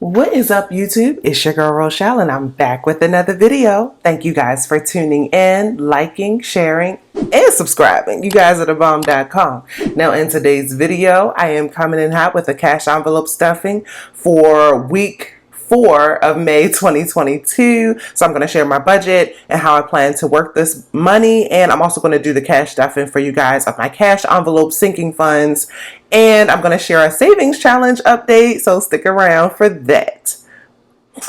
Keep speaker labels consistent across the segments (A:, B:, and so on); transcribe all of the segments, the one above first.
A: What is up, YouTube? It's your girl Rochelle, and I'm back with another video. Thank you guys for tuning in, liking, sharing, and subscribing. You guys are thebomb.com. Now, in today's video, I am coming in hot with a cash envelope stuffing for week 4 of May 2022. So I'm going to share my budget and how I plan to work this money. And I'm also going to do the cash stuffing for you guys of my cash envelope sinking funds. And I'm going to share a savings challenge update. So stick around for that.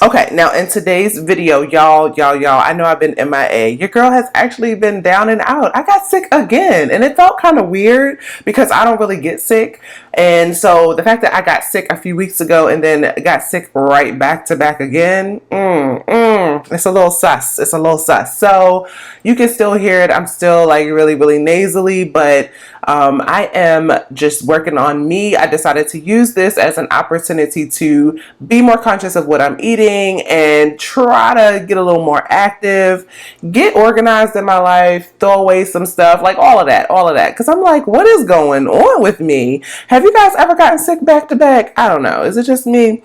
A: Okay, now in today's video, y'all, I know I've been MIA. Your girl has actually been down and out. I got sick again, and it felt kind of weird because I don't really get sick. And so the fact that I got sick a few weeks ago and then got sick right back to back again, it's a little sus. It's a little sus. So you can still hear it. I'm still like really nasally, but I am just working on me. I decided to use this as an opportunity to be more conscious of what I'm eating and try to get a little more active, get organized in my life, throw away some stuff, like all of that. Because I'm like, what is going on with me? Have you guys ever gotten sick back to back? I don't know. Is it just me?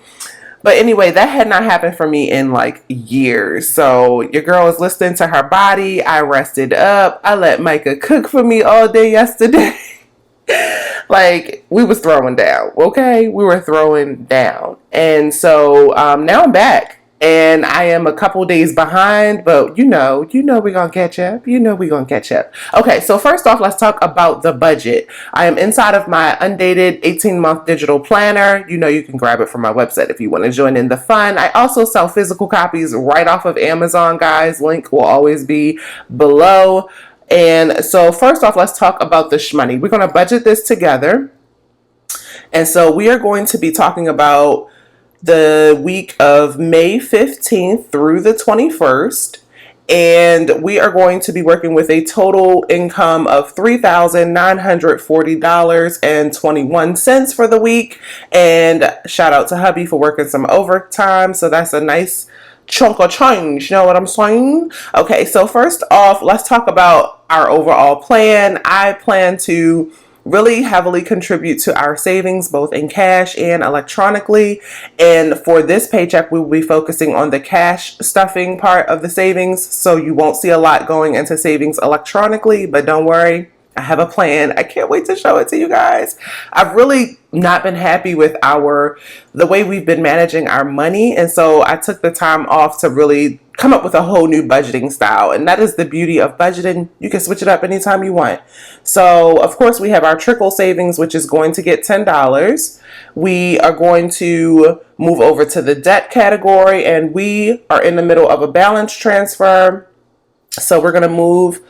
A: But anyway, that had not happened for me in like years. So your girl is listening to her body. I rested up. I let Micah cook for me all day yesterday. Like, we was throwing down, okay? We were throwing down. And so now I'm back. And I am a couple days behind, but you know we're going to catch up. Okay, so first off, let's talk about the budget. I am inside of my undated 18-month digital planner. You can grab it from my website if you want to join in the fun. I also sell physical copies right off of Amazon, guys. Link will always be below. And so first off, let's talk about the shmoney. We're going to budget this together. And so we are going to be talking about the week of May 15th through the 21st. And we are going to be working with a total income of $3,940.21 for the week. And shout out to hubby for working some overtime. So that's a nice chunk of change. You know what I'm saying? Okay, so first off, let's talk about our overall plan. I plan to really heavily contribute to our savings, both in cash and electronically. And for this paycheck, we will be focusing on the cash stuffing part of the savings. So you won't see a lot going into savings electronically, but don't worry, I have a plan. I can't wait to show it to you guys. I've really not been happy with the way we've been managing our money. And so I took the time off to really come up with a whole new budgeting style. And that is the beauty of budgeting. You can switch it up anytime you want. So of course we have our trickle savings, which is going to get $10. We are going to move over to the debt category, and we are in the middle of a balance transfer. So we're going to move,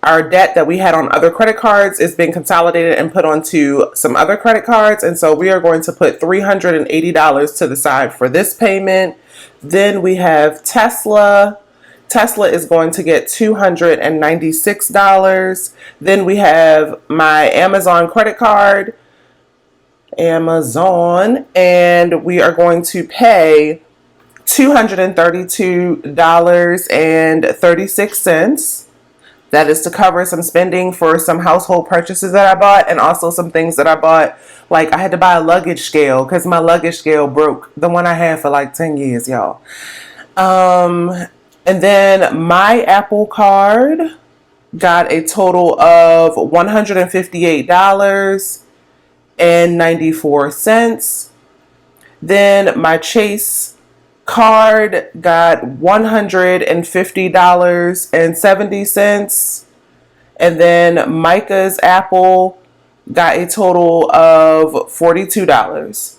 A: our debt that we had on other credit cards is being consolidated and put onto some other credit cards. And so we are going to put $380 to the side for this payment. Then we have Tesla. Tesla is going to get $296. Then we have my Amazon credit card. Amazon. And we are going to pay $232.36. That is to cover some spending for some household purchases that I bought, and also some things that I bought. Like, I had to buy a luggage scale because my luggage scale broke. The one I had for like 10 years, y'all. And then my Apple card got a total of $158.94. Then my Chase card got $150.70. And then Micah's Apple got a total of $42.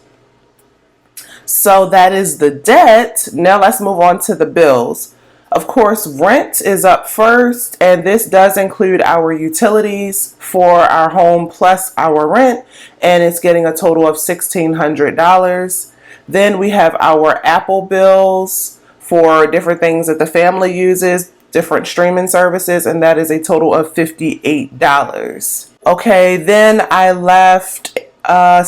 A: So that is the debt. Now let's move on to the bills. Of course, rent is up first, and this does include our utilities for our home plus our rent, and it's getting a total of $1,600. Then we have our Apple bills for different things that the family uses, different streaming services, and that is a total of $58. Okay, then I left a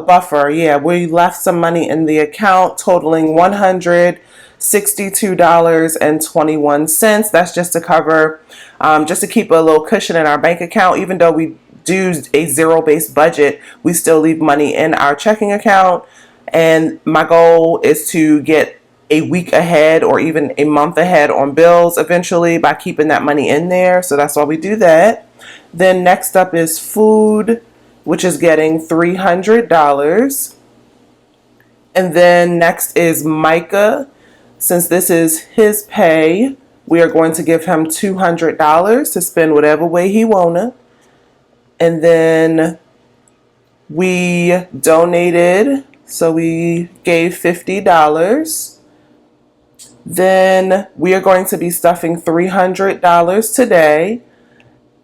A: buffer. Yeah, we left some money in the account totaling $162.21. That's just to cover, just to keep a little cushion in our bank account. Even though we do a zero-based budget, we still leave money in our checking account. And my goal is to get a week ahead or even a month ahead on bills eventually by keeping that money in there. So that's why we do that. Then next up is food, which is getting $300. And then next is Micah. Since this is his pay, we are going to give him $200 to spend whatever way he wanna. And then we donated, so we gave $50. Then we are going to be stuffing $300 today.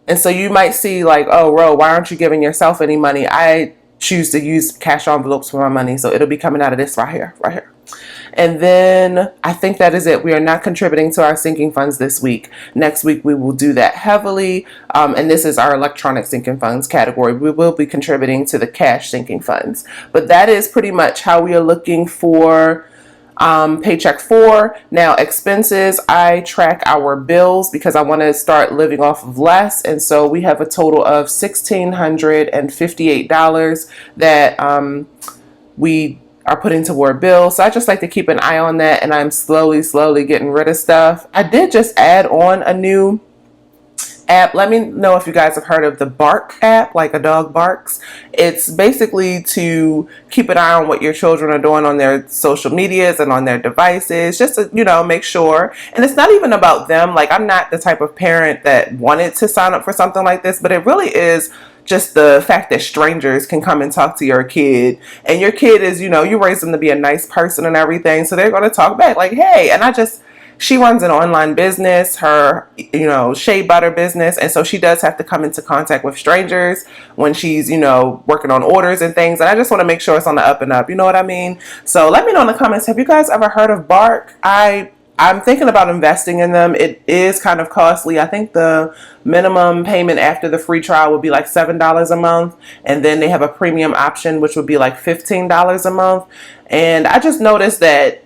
A: And so you might see like, oh, Ro, why aren't you giving yourself any money? I choose to use cash envelopes for my money, so it'll be coming out of this right here, right here. And then I think that is it. We are not contributing to our sinking funds this week. Next week we will do that heavily. And this is our electronic sinking funds category. We will be contributing to the cash sinking funds. But that is pretty much how we are looking for paycheck 4. Now expenses, I track our bills because I want to start living off of less, and so we have a total of $1,658 that we are putting toward bills. So I just like to keep an eye on that, and I'm slowly getting rid of stuff. I did just add on a new app. Let me know if you guys have heard of the Bark app, like a dog barks. It's basically to keep an eye on what your children are doing on their social medias and on their devices, just to, you know, make sure. And it's not even about them. Like, I'm not the type of parent that wanted to sign up for something like this, but it really is just the fact that strangers can come and talk to your kid, and your kid is, you know, you raise them to be a nice person and everything, so they're going to talk back like, hey. And she runs an online business, her, you know, shea butter business. And so she does have to come into contact with strangers when she's, you know, working on orders and things. And I just want to make sure it's on the up and up. You know what I mean? So let me know in the comments. Have you guys ever heard of Bark? I'm thinking about investing in them. It is kind of costly. I think the minimum payment after the free trial would be like $7 a month. And then they have a premium option, which would be like $15 a month. And I just noticed that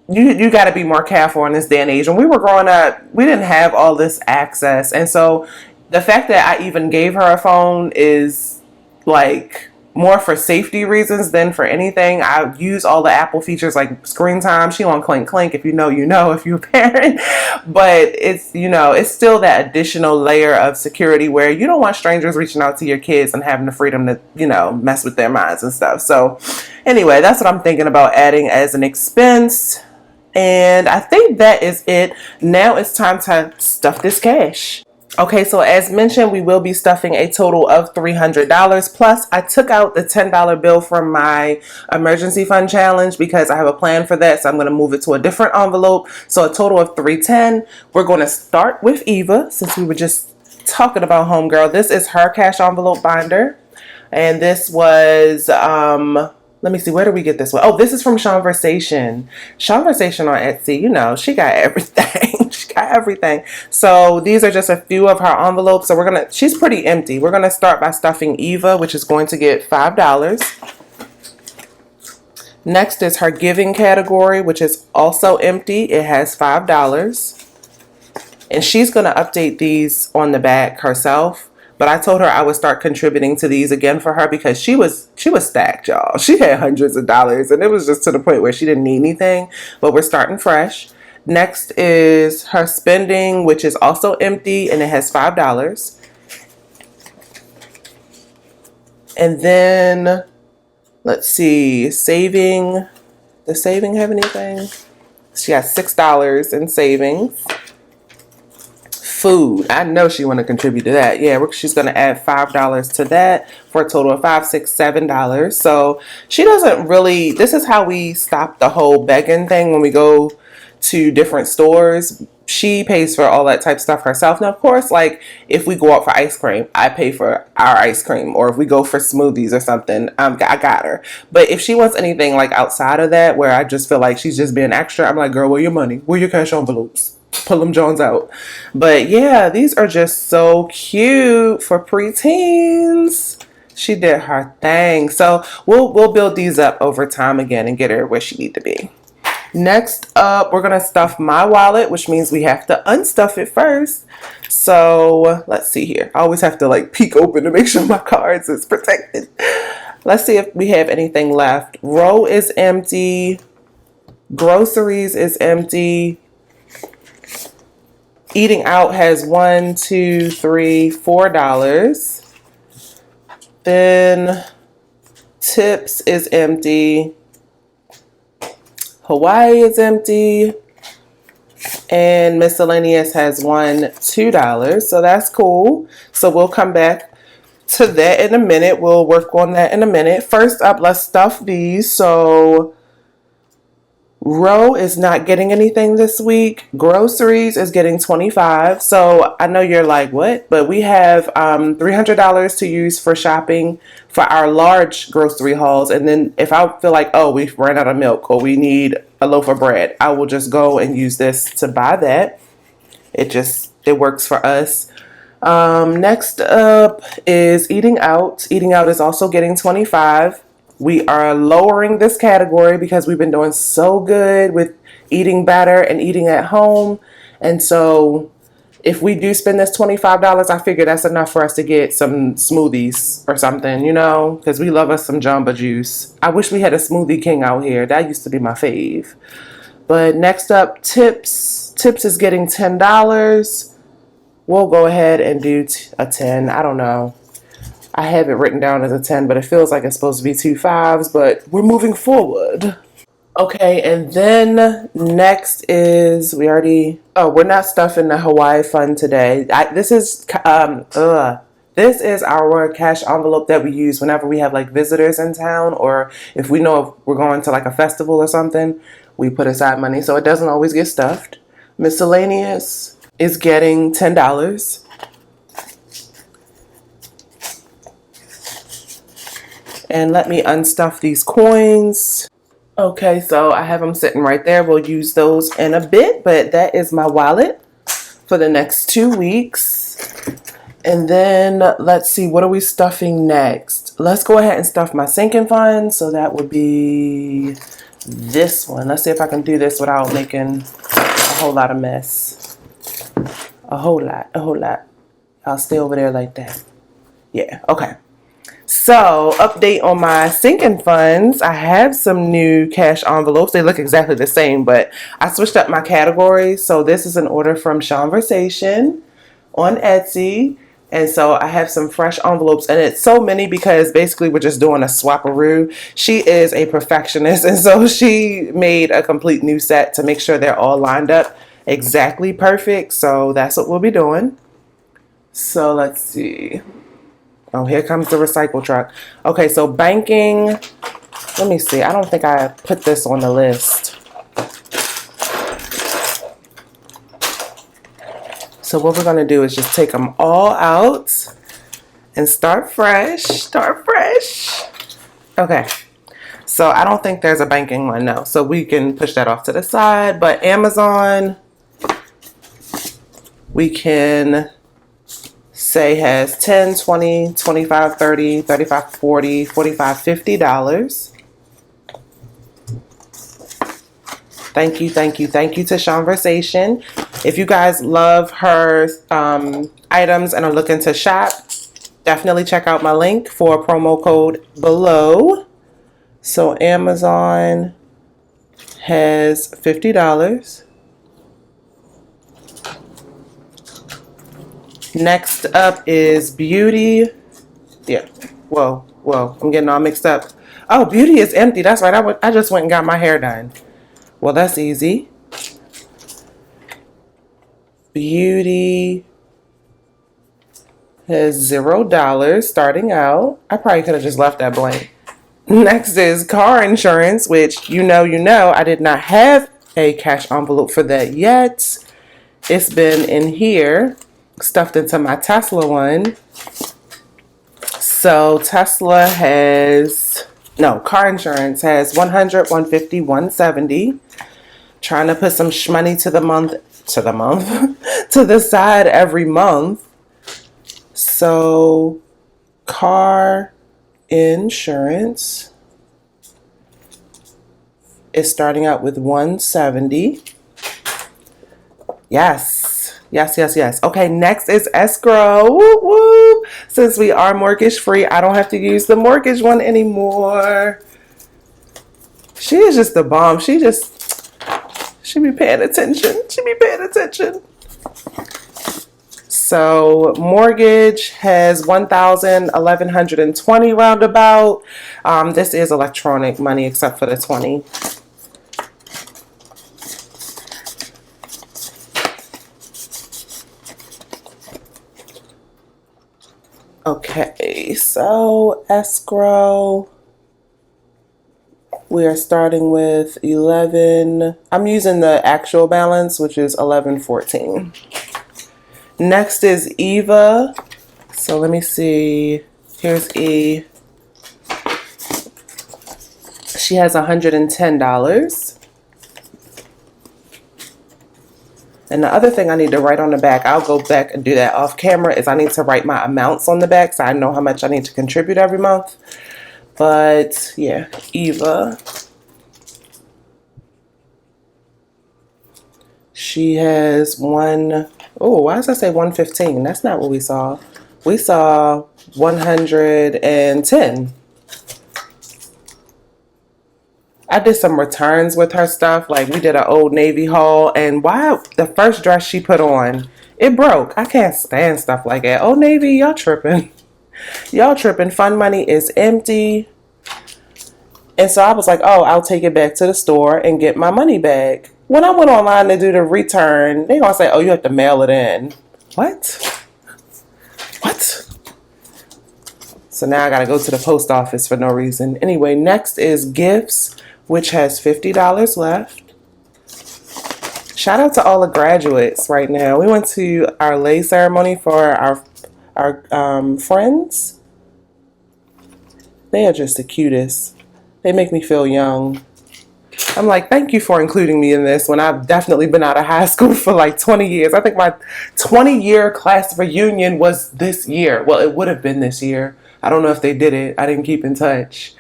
A: you got to be more careful in this day and age. When we were growing up, we didn't have all this access. And so the fact that I even gave her a phone is like more for safety reasons than for anything. I use all the Apple features like screen time. She won't clink. If you know, you know, if you're a parent. But it's, you know, it's still that additional layer of security where you don't want strangers reaching out to your kids and having the freedom to, you know, mess with their minds and stuff. So anyway, that's what I'm thinking about adding as an expense. And I think that is it. Now it's time to stuff this cash. Okay, so as mentioned, we will be stuffing a total of $300. Plus, I took out the $10 bill from my emergency fund challenge because I have a plan for that. So I'm going to move it to a different envelope. So a total of $310. We're going to start with Eva, since we were just talking about homegirl. This is her cash envelope binder. And this was, let me see, where did we get this one? Oh, this is from Conversation. Conversation on Etsy, you know, she got everything. She got everything. So these are just a few of her envelopes. So she's pretty empty. We're going to start by stuffing Eva, which is going to get $5. Next is her giving category, which is also empty. It has $5. And she's going to update these on the back herself. But I told her I would start contributing to these again for her because she was stacked, y'all. She had hundreds of dollars, and it was just to the point where she didn't need anything. But we're starting fresh. Next is her spending, which is also empty, and it has $5. And then, let's see, saving. Does saving have anything? She has $6 in savings. Food, I know she want to contribute to that. Yeah, she's going to add $5 to that for a total of $5, $6, $7. So she doesn't really, this is how we stop the whole begging thing when we go to different stores. She pays for all that type of stuff herself. Now, of course, like if we go out for ice cream, I pay for our ice cream. Or if we go for smoothies or something, I got her. But if she wants anything like outside of that, where I just feel like she's just being extra, I'm like, girl, where your money? Where your cash envelopes? Pull them Jones out. But yeah, these are just so cute for preteens. She did her thing. So we'll build these up over time again and get her where she need to be. Next up, we're gonna stuff my wallet, which means we have to unstuff it first. So let's see here. I always have to like peek open to make sure my cards is protected. Let's see if we have anything left. Row is empty. Groceries is empty. Eating out has $1, $2, $3, $4. Then tips is empty. Hawaii is empty. And miscellaneous has $1, $2. So that's cool. So we'll come back to that in a minute. We'll work on that in a minute. First up, let's stuff these. So Row is not getting anything this week. Groceries is getting $25. So I know you're like, what? But we have $300 to use for shopping for our large grocery hauls. And then if I feel like, oh, we've run out of milk or we need a loaf of bread, I will just go and use this to buy that. It works for us. Next up is eating out. Eating out is also getting $25. We are lowering this category because we've been doing so good with eating better and eating at home. And so if we do spend this $25, I figure that's enough for us to get some smoothies or something, you know, because we love us some Jamba Juice. I wish we had a Smoothie King out here. That used to be my fave. But next up, tips. Tips is getting $10. We'll go ahead and do a 10. I don't know. I have it written down as a 10, but it feels like it's supposed to be 2 5s, but we're moving forward. Okay, and then next is, we're not stuffing the Hawaii fund today. This is our cash envelope that we use whenever we have like visitors in town, or if we know if we're going to like a festival or something, we put aside money, so it doesn't always get stuffed. Miscellaneous is getting $10. And let me unstuff these coins. Okay, so I have them sitting right there. We'll use those in a bit, but that is my wallet for the next 2 weeks. And then let's see, what are we stuffing next? Let's go ahead and stuff my sinking fund. So that would be this one. Let's see if I can do this without making a whole lot of mess. A whole lot. I'll stay over there like that. Yeah, okay. So, update on my sinking funds. I have some new cash envelopes. They look exactly the same, but I switched up my categories. So, this is an order from Conversation on Etsy. And so, I have some fresh envelopes. And it's so many because basically we're just doing a swap-a-roo. She is a perfectionist. And so, she made a complete new set to make sure they're all lined up exactly perfect. So, that's what we'll be doing. So, let's see. Oh, here comes the recycle truck. Okay, so banking. Let me see. I don't think I put this on the list. So what we're going to do is just take them all out and start fresh. Okay. So I don't think there's a banking one, no. So we can push that off to the side. But Amazon, we can say has 10, 20, 25, 30, 35, 40, 45, $50. Thank you to Conversation. If you guys love her items and are looking to shop, definitely check out my link for a promo code below. So Amazon has $50. Next up is Beauty. Yeah. Whoa. I'm getting all mixed up. Oh, Beauty is empty. That's right. I just went and got my hair done. Well, that's easy. Beauty has $0 starting out. I probably could have just left that blank. Next is car insurance, which you know, I did not have a cash envelope for that yet. It's been in here, stuffed into my Tesla one. So Tesla car insurance has $100, $150, $170. Trying to put some shmoney to the side every month. So car insurance is starting out with $170. Yes, Yes, yes, yes. Okay, next is escrow. Woo, woo. Since we are mortgage free, I don't have to use the mortgage one anymore. She is just the bomb. She be paying attention. She be paying attention. So mortgage has 1,120 roundabout. This is electronic money except for the 20. Okay, so escrow. We are starting with 11. I'm using the actual balance, which is 1114. Next is Eva. So let me see. Here's E. She has $110. And the other thing I need to write on the back, I'll go back and do that off camera, is I need to write my amounts on the back so I know how much I need to contribute every month. But yeah, Eva. She has one. Oh, why does I say 115? That's not what we saw. We saw 110. I did some returns with her stuff. Like we did an Old Navy haul, and why the first dress she put on, it broke. I can't stand stuff like that. Old Navy, y'all tripping. Y'all tripping. Fun money is empty. And so I was like, oh, I'll take it back to the store and get my money back. When I went online to do the return, they gonna say, oh, you have to mail it in. What? What? So now I gotta go to the post office for no reason. Anyway, next is gifts, which has $50 left. Shout out to all the graduates right now. We went to our lay ceremony for our friends. They are just the cutest. They make me feel young. I'm like, thank you for including me in this when I've definitely been out of high school for like 20 years. I think my 20-year class reunion was this year. Well, it would have been this year. I don't know if they did it. I didn't keep in touch.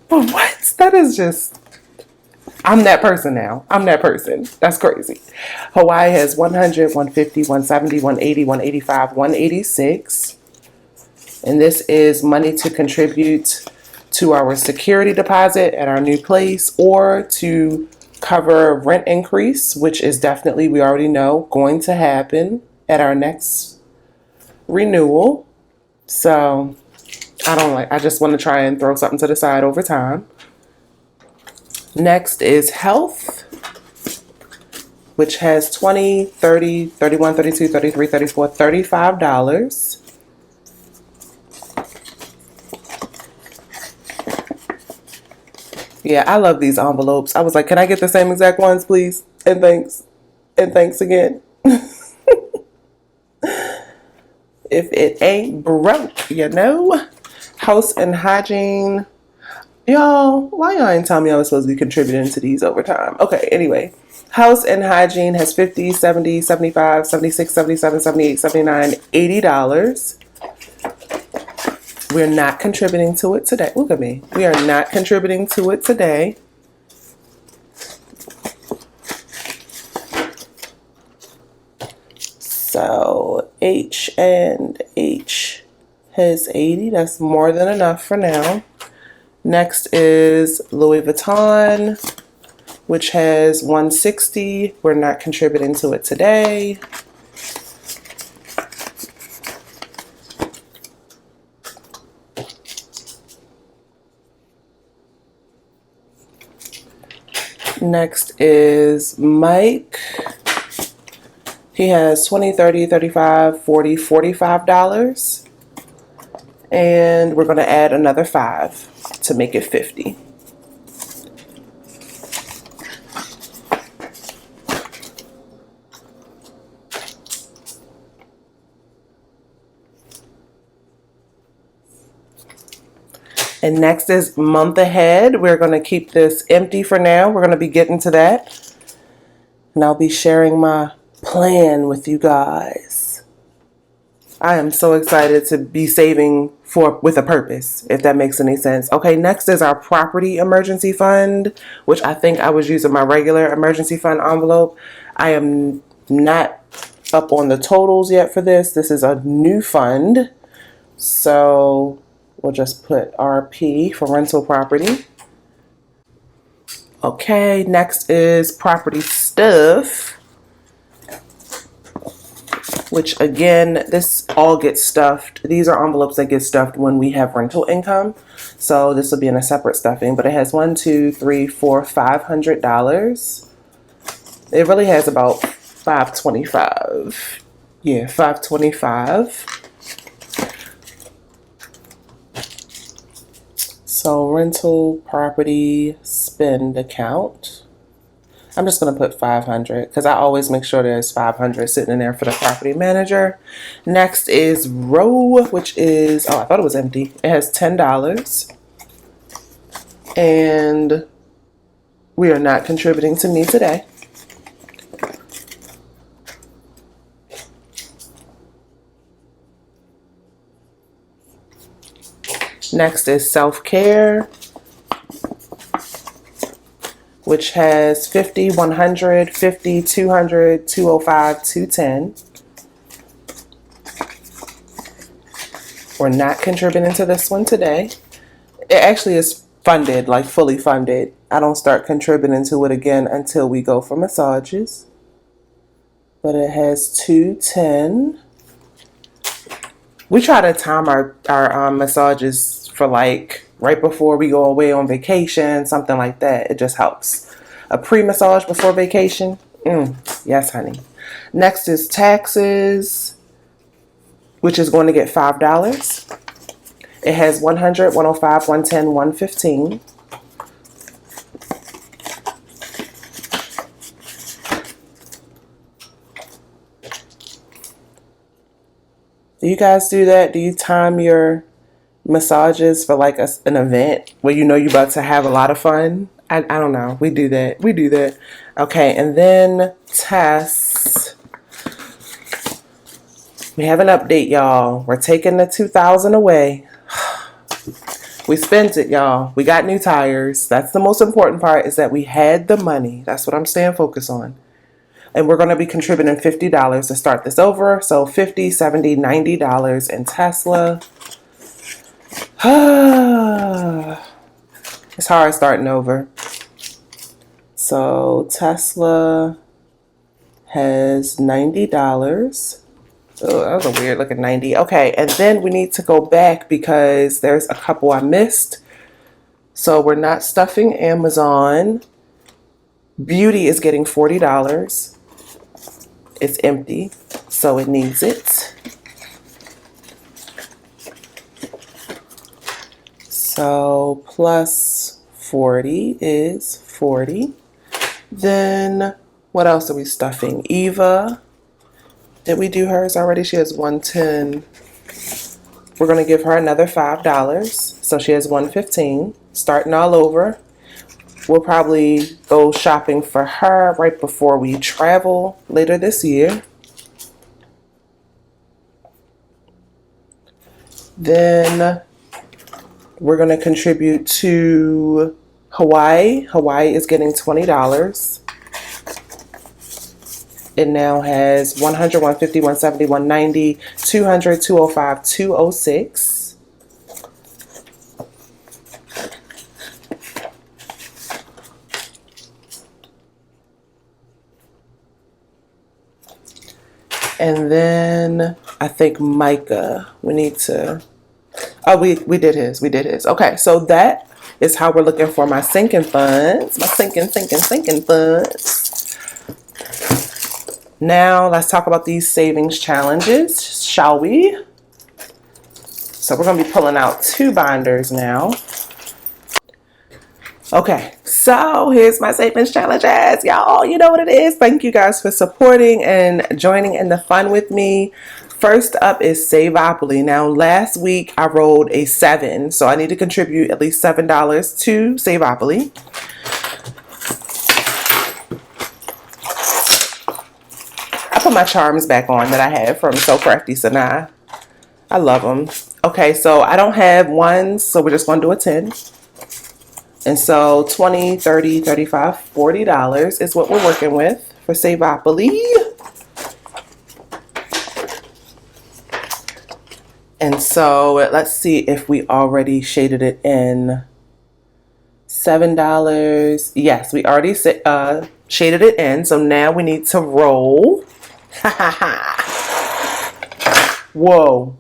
A: But what? That is just... I'm that person now. I'm that person. That's crazy. Hawaii has 100, 150, 170, 180, 185, 186. And this is money to contribute to our security deposit at our new place or to cover rent increase, which is definitely, we already know, going to happen at our next renewal. So I just want to try and throw something to the side over time. Next is health, which has 20, 30, 31, 32, 33, 34, $35. Yeah, I love these envelopes. I was like, can I get the same exact ones, please? And thanks. And thanks again. If it ain't broke, you know? House and hygiene. Y'all, why y'all ain't tell me I was supposed to be contributing to these over time? Okay, anyway. House and hygiene has 50, 70, 75, 76, 77, 78, 79, $80. We're not contributing to it today. Look at me. We are not contributing to it today. So H and H has 80. That's more than enough for now. Next is Louis Vuitton, which has 160. We're not contributing to it today. Next is Mike. He has 20, 30, 35, 40, $45. And we're going to add another 5 to make it 50. And next is month ahead. We're going to keep this empty for now. We're going to be getting to that. And I'll be sharing my plan with you guys. I am so excited to be saving with a purpose, if that makes any sense. Okay, next is our property emergency fund, which I think I was using my regular emergency fund envelope. I am not up on the totals yet for this. This is a new fund. So we'll just put RP for rental property. Okay, next is property stuff, which again, this all gets stuffed. These are envelopes that get stuffed when we have rental income. So this will be in a separate stuffing, but it has $1, $2, $3, $4, $500. It really has about $525. Yeah, $525. So rental property spend account. I'm just going to put 500 because I always make sure there's 500 sitting in there for the property manager. Next is row, which is, oh, I thought it was empty. It has $10. And we are not contributing to me today. Next is self-care, which has 50, 100, 50, 200, 205, 210. We're not contributing to this one today. It actually is funded, like fully funded. I don't start contributing to it again until we go for massages. But it has 210. We try to time our massages for like right before we go away on vacation, something like that. It just helps. A pre-massage before vacation. Yes, honey. Next is taxes, which is going to get $5. It has 100, 105, 110, 115. Do you guys do that? Do you time your massages for like an event where you know you're about to have a lot of fun? I don't know. We do that. We do that. Okay, and then tests. We have an update, y'all. We're taking the $2,000 away. We spent it, y'all. We got new tires. That's the most important part, is that we had the money. That's what I'm staying focused on. And we're going to be contributing $50 to start this over. So $50, $70, $90 in Tesla. It's hard starting over. So Tesla has $90. Oh, that was a weird looking 90. Okay, and then we need to go back because there's a couple I missed. So we're not stuffing Amazon. Beauty is getting $40. It's empty, so it needs it. So plus 40 is 40. Then what else are we stuffing? Eva. Did we do hers already? She has 110. We're going to give her another $5. So she has 115. Starting all over. We'll probably go shopping for her right before we travel later this year. Then we're going to contribute to Hawaii. Hawaii is getting $20. It now has 100, 150, 170, 190, 200, 205, 206. And then I think Micah, we need to, oh, we did his. Okay, so that is how we're looking for my sinking funds. My sinking funds. Now let's talk about these savings challenges, shall we? So we're gonna be pulling out 2 binders now. Okay, so here's my savings challenges, y'all. You know what it is. Thank you guys for supporting and joining in the fun with me. First up is Savopoly. Now, last week I rolled a 7, so I need to contribute at least $7 to Savopoly. I put my charms back on that I had from So Crafty Sanaa. I love them. Okay, so I don't have ones, so we're just going to do a 10. And so $20, $30, $35, $40 is what we're working with for Savopoly. And so let's see if we already shaded it in. $7. Yes, we already shaded it in. So now we need to roll. Whoa.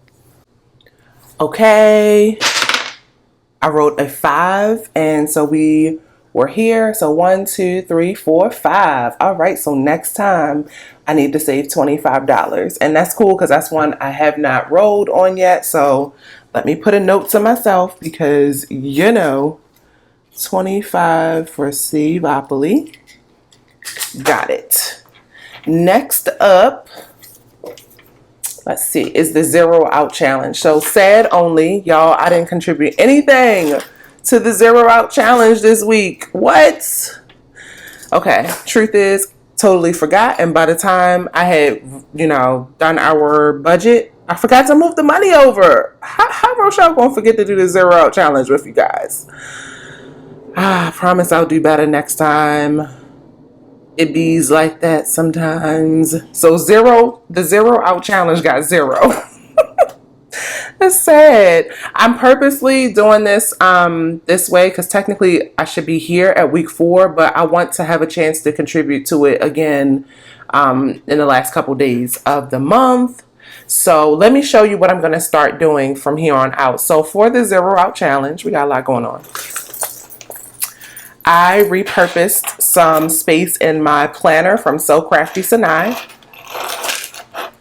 A: Okay. I wrote a 5, and so we were here. So 1, 2, 3, 4, 5. All right, so next time I need to save $25. And that's cool because that's one I have not rolled on yet. So let me put a note to myself because, you know, 25 for Kapolei. Got it. Next up, let's see, is the 0 out challenge. So sad only, y'all, I didn't contribute anything to the 0 out challenge this week. What? Okay, truth is, totally forgot. And by the time I had, you know, done our budget, I forgot to move the money over. How Rochelle gonna forget to do the 0 out challenge with you guys? I promise I'll do better next time. It bees like that sometimes. So the 0 out challenge got 0. That's sad. I'm purposely doing this this way because technically I should be here at week 4, but I want to have a chance to contribute to it again in the last couple days of the month. So let me show you what I'm going to start doing from here on out. So for the 0 out challenge, we got a lot going on. I repurposed some space in my planner from So Crafty Sanai.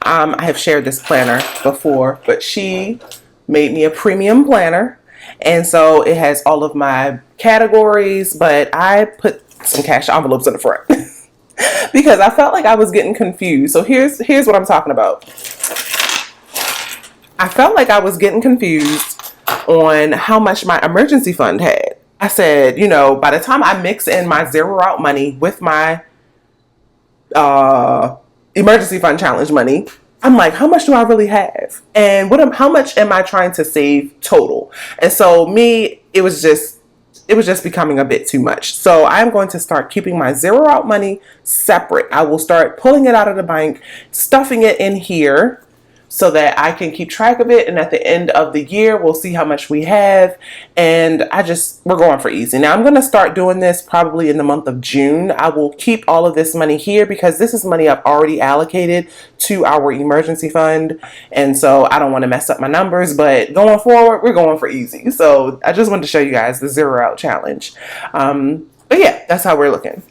A: I have shared this planner before, but she made me a premium planner. And so it has all of my categories, but I put some cash envelopes in the front because I felt like I was getting confused. So here's what I'm talking about. I felt like I was getting confused on how much my emergency fund had. I said, you know, by the time I mix in my 0 out money with my emergency fund challenge money, I'm like, how much do I really have? And how much am I trying to save total? And so it was just becoming a bit too much. So I'm going to start keeping my 0 out money separate. I will start pulling it out of the bank, stuffing it in here, so that I can keep track of it. And at the end of the year, we'll see how much we have. And we're going for easy. Now I'm going to start doing this probably in the month of June. I will keep all of this money here because this is money I've already allocated to our emergency fund. And so I don't want to mess up my numbers, but going forward, we're going for easy. So I just wanted to show you guys the 0 out challenge. But yeah, that's how we're looking.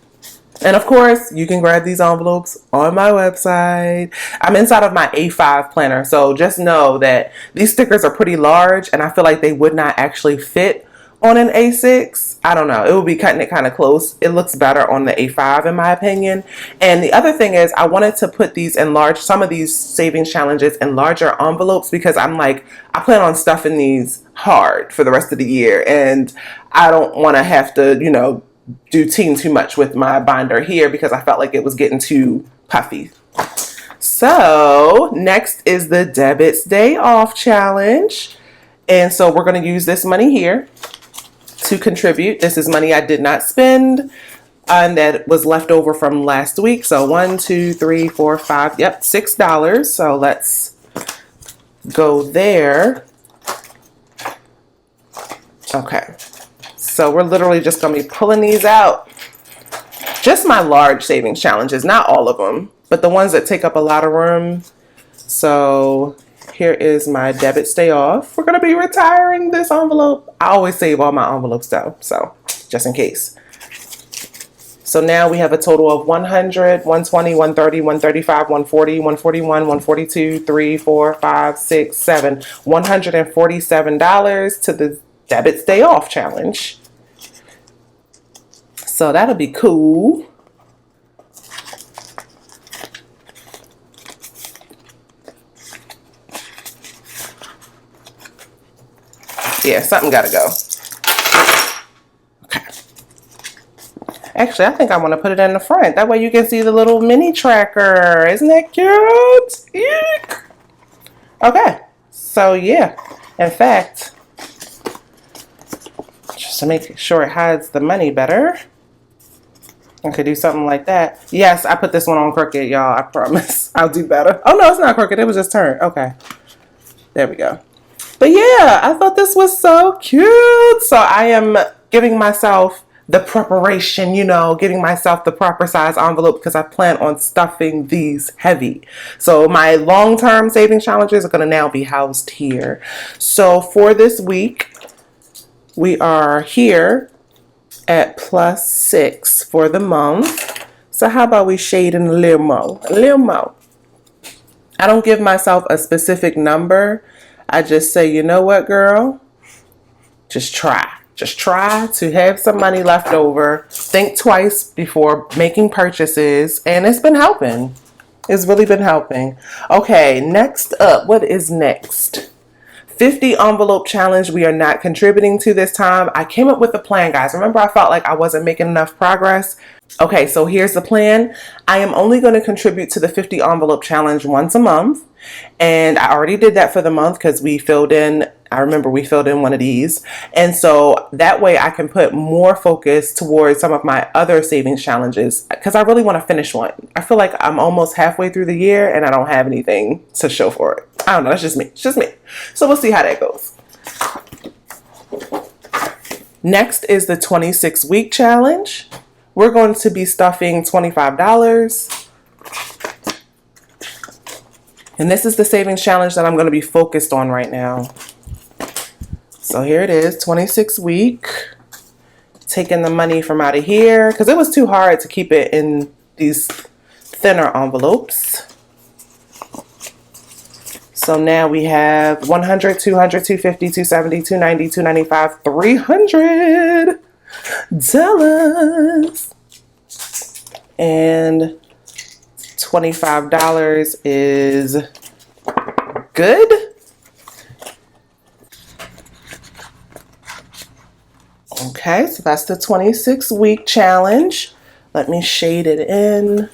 A: And of course, you can grab these envelopes on my website. I'm inside of my A5 planner, so just know that these stickers are pretty large, and I feel like they would not actually fit on an A6. I don't know. It would be cutting it kind of close. It looks better on the A5 in my opinion. And the other thing is I wanted to put these in some of these savings challenges in larger envelopes because I'm like, I plan on stuffing these hard for the rest of the year, and I don't want to have to, you know, do too much with my binder here because I felt like it was getting too puffy. So next is the Debits Day Off challenge. And so we're going to use this money here to contribute. This is money I did not spend and that was left over from last week. So 1, 2, 3, 4, 5, yep, $6. So let's go there. Okay. So we're literally just going to be pulling these out. Just my large savings challenges, not all of them, but the ones that take up a lot of room. So here is my Debits Day Off. We're going to be retiring this envelope. I always save all my envelopes though, so just in case. So now we have a total of 100, 120, 130, 135, 140, 141, 142, 3, 4, 5, 6, 7, $147 to the Debits Day Off challenge. So that'll be cool. Yeah, something gotta go. Okay. Actually, I think I want to put it in the front. That way you can see the little mini tracker. Isn't that cute? Eek. Okay. So yeah, in fact, just to make sure it hides the money better, I could do something like that. Yes, I put this one on crooked, y'all. I promise. I'll do better. Oh, no, it's not crooked. It was just turned. Okay. There we go. But yeah, I thought this was so cute. So I am giving myself the preparation, you know, getting myself the proper size envelope because I plan on stuffing these heavy. So my long-term saving challenges are going to now be housed here. So for this week, we are here at +6 for the month. So how about we shade in a little more, a little more. I don't give myself a specific number. I just say, you know what, girl? Just try. Just try to have some money left over. Think twice before making purchases. And it's been helping. It's really been helping. Okay, next up. What is next? 50 envelope challenge. We are not contributing to this time. I came up with a plan, guys. Remember, I felt like I wasn't making enough progress. Okay, so here's the plan. I am only going to contribute to the 50 envelope challenge once a month. And I already did that for the month because we filled in, I remember we filled in one of these. And so that way I can put more focus towards some of my other savings challenges because I really want to finish one. I feel like I'm almost halfway through the year and I don't have anything to show for it. I don't know. That's just me. It's just me. So we'll see how that goes. Next is the 26-week challenge. We're going to be stuffing $25. And this is the savings challenge that I'm going to be focused on right now. So here it is, 26 week. Taking the money from out of here because it was too hard to keep it in these thinner envelopes. So now we have 100, 200, 250, 270, 290, 295, $300. And $25 is good. Okay, so that's the 26-week challenge. Let me shade it in.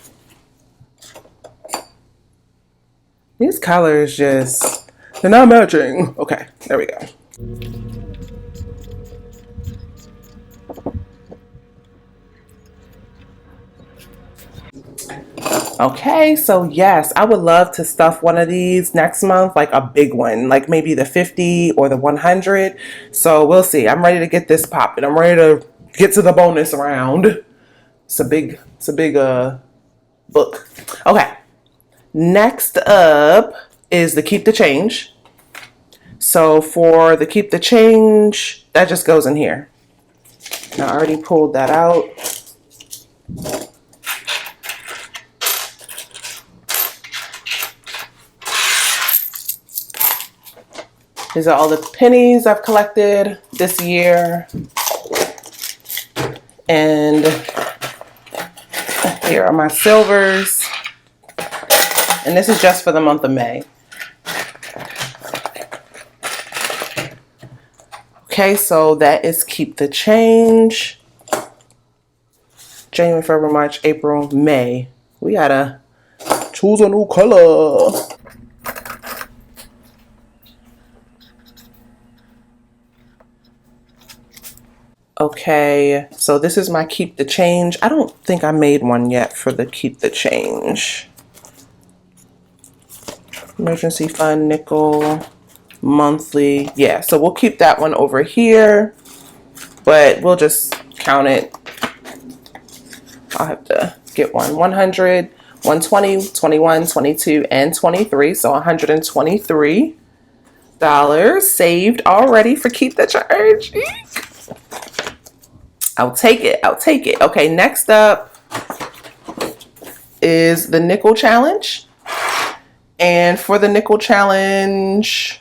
A: These colors just, they're not matching. Okay, there we go. Okay, so yes, I would love to stuff one of these next month, like a big one, like maybe the 50 or the 100. So we'll see. I'm ready to get this popping. I'm ready to get to the bonus round. It's a big book. Okay. Next up is the keep the change. So for the keep the change, that just goes in here. I already pulled that out. These are all the pennies I've collected this year. And here are my silvers. And this is just for the month of May. Okay, so that is keep the change. January, February, March, April, May. We gotta choose a new color. Okay, so this is my keep the change. I don't think I made one yet for the keep the change. Emergency fund, nickel, monthly. Yeah, so we'll keep that one over here, but we'll just count it. I'll have to get one. 100, 120, 21, 22, and 23. So $123 saved already for keep the charge. I'll take it. I'll take it. Okay, next up is the nickel challenge. And for the nickel challenge,